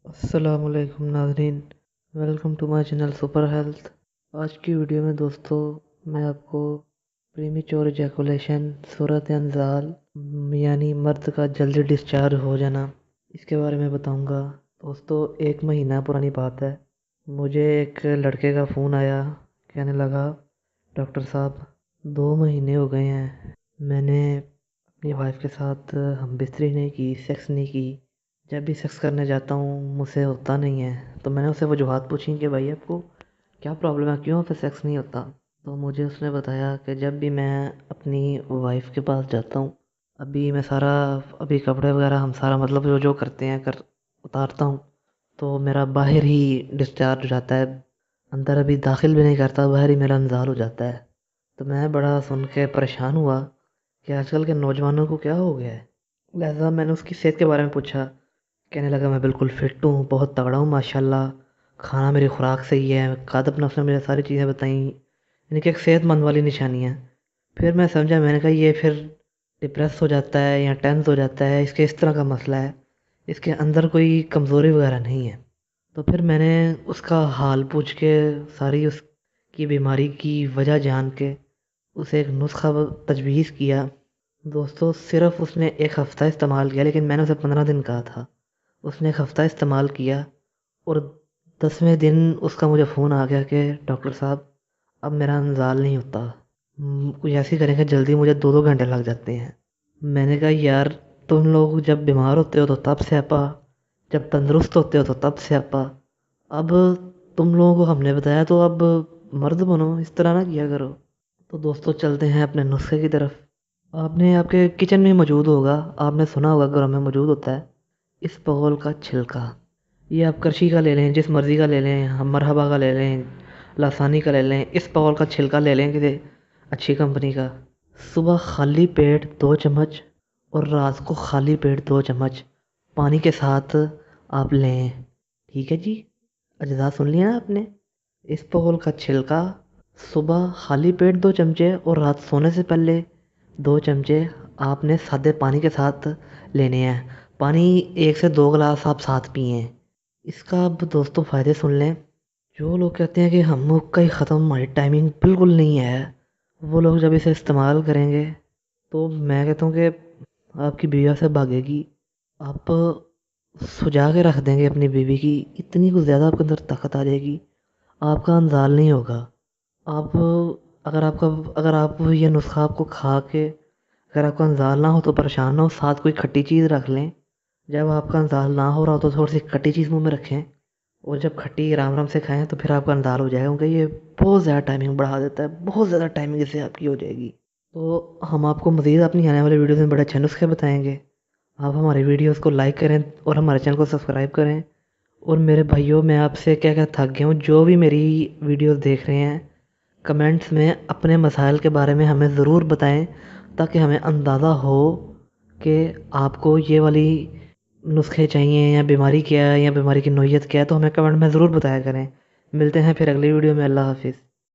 السلام علیکم ناظرین، welcome to my channel super health. آج کی ویڈیو میں دوستوں میں آپ کو پریمیچور ایجیکولیشن، صورت انزال یعنی مرد کا جلدی ڈسچارج ہو جانا، اس کے بارے میں بتاؤں گا۔ دوستوں 1 مہینہ پرانی بات ہے، مجھے ایک لڑکے کا فون آیا، کہنے لگا ڈاکٹر صاحب 2 مہینے ہو گئے ہیں، میں نے اپنی وائف کے ساتھ ہم بستری نہیں کی، سیکس نہیں کی، جب بھی سیکس کرنے جاتا ہوں مجھ سے ہوتا نہیں ہے۔ تو میں نے اسے وجوہات پوچھی کہ بھائی آپ کو کیا پرابلم ہے، کیوں پھر سیکس نہیں ہوتا؟ تو مجھے اس نے بتایا کہ جب بھی میں اپنی وائف کے پاس جاتا ہوں، ابھی کپڑے وغیرہ ہم سارا مطلب جو کرتے ہیں اتارتا ہوں، تو میرا باہر ہی ڈسچارج ہو جاتا ہے، اندر ابھی داخل بھی نہیں کرتا، باہر ہی میرا انزال ہو جاتا ہے۔ تو میں بڑا سن کے پریشان ہوا کہ آج کل کے نوجوانوں کو کیا ہو گیا ہے۔ لہذا میں نے اس کی صحت کے بارے میں پوچھا، کہنے لگا میں بالکل فٹ ہوں، بہت تگڑا ہوں ماشاءاللہ، کھانا میری خوراک صحیح ہے، قادب نفس نے مجھے ساری چیزیں بتائیں، یعنی کہ ایک صحت مند والی نشانیاں۔ پھر میں سمجھا، میں نے کہا یہ پھر ڈپریس ہو جاتا ہے یا ٹینس ہو جاتا ہے، اس کے اس طرح کا مسئلہ ہے، اس کے اندر کوئی کمزوری وغیرہ نہیں ہے۔ تو پھر میں نے اس کا حال پوچھ کے، ساری اس کی بیماری کی وجہ جان کے اسے ایک نسخہ تجویز کیا۔ دوستو صرف اس نے 1 ہفتہ استعمال کیا، لیکن میں نے اسے 15 دن کہا تھا۔ اس نے 1 ہفتہ استعمال کیا اور 10ویں دن اس کا مجھے فون آ گیا کہ ڈاکٹر صاحب اب میرا انزال نہیں ہوتا، کچھ ایسی کریں کہ جلدی مجھے 2 گھنٹے لگ جاتے ہیں۔ میں نے کہا یار تم لوگ جب بیمار ہوتے ہو تو تب سیاپا، جب تندرست ہوتے ہو تو تب سیاپا، اب تم لوگوں کو ہم نے بتایا تو اب مرد بنو، اس طرح نہ کیا کرو۔ تو دوستو چلتے ہیں اپنے نسخے کی طرف۔ آپ کے کچن میں موجود ہوگا، آپ نے سنا ہوگا گھروں میں موجود ہوتا ہے اس بغول کا چھلکا۔ یہ آپ کرشی کا لے لیں، جس مرضی کا لے لیں، ہم مرحبا کا لے لیں، لاسانی کا لے لیں، اس بغول کا چھلکا لے لیں کسی اچھی کمپنی کا۔ صبح خالی پیٹ 2 چمچ اور رات کو خالی پیٹ 2 چمچ پانی کے ساتھ آپ لیں، ٹھیک ہے جی؟ اجزاء سن لیا نا آپ نے؟ اس بغول کا چھلکا صبح خالی پیٹ 2 چمچے اور رات سونے سے پہلے 2 چمچے آپ نے سادے پانی کے ساتھ لینے ہیں۔ پانی 1 سے 2 گلاس آپ ساتھ پئیں۔ اس کا اب دوستوں فائدے سن لیں۔ جو لوگ کہتے ہیں کہ ہم کا ہی ختم، ہماری ٹائمنگ بالکل نہیں ہے، وہ لوگ جب اسے استعمال کریں گے تو میں کہتا ہوں کہ آپ کی بیوی سے بھاگے گی، آپ سجا کے رکھ دیں گے اپنی بیوی کی، اتنی کچھ زیادہ آپ کے اندر طاقت آ جائے گی، آپ کا انزال نہیں ہوگا۔ آپ اگر آپ یہ نسخہ آپ کو کھا کے اگر آپ کا انزال نہ ہو تو پریشان نہ ہو، ساتھ کوئی کھٹی چیز رکھ لیں۔ جب آپ کا انزال نہ ہو رہا ہو تو تھوڑی سی کھٹی چیز منہ میں رکھیں، اور جب کھٹی رام رام سے کھائیں تو پھر آپ کا انزال ہو جائے گا، کیونکہ یہ بہت زیادہ ٹائمنگ بڑھا دیتا ہے، بہت زیادہ ٹائمنگ اس سے آپ کی ہو جائے گی۔ تو ہم آپ کو مزید اپنی آنے والے ویڈیوز میں بڑے اچھے نسخے بتائیں گے۔ آپ ہماری ویڈیوز کو لائک کریں اور ہمارے چینل کو سبسکرائب کریں۔ اور میرے بھائیوں، میں آپ سے کیا تھک گیا ہوں، جو بھی میری ویڈیوز دیکھ رہے ہیں کمنٹس میں اپنے مسائل کے بارے میں ہمیں ضرور بتائیں، تاکہ ہمیں اندازہ ہو کہ آپ کو یہ والی نسخے چاہیے یا بیماری کیا ہے یا بیماری کی نوعیت کیا ہے، تو ہمیں کمنٹ میں ضرور بتایا کریں۔ ملتے ہیں پھر اگلی ویڈیو میں، اللہ حافظ۔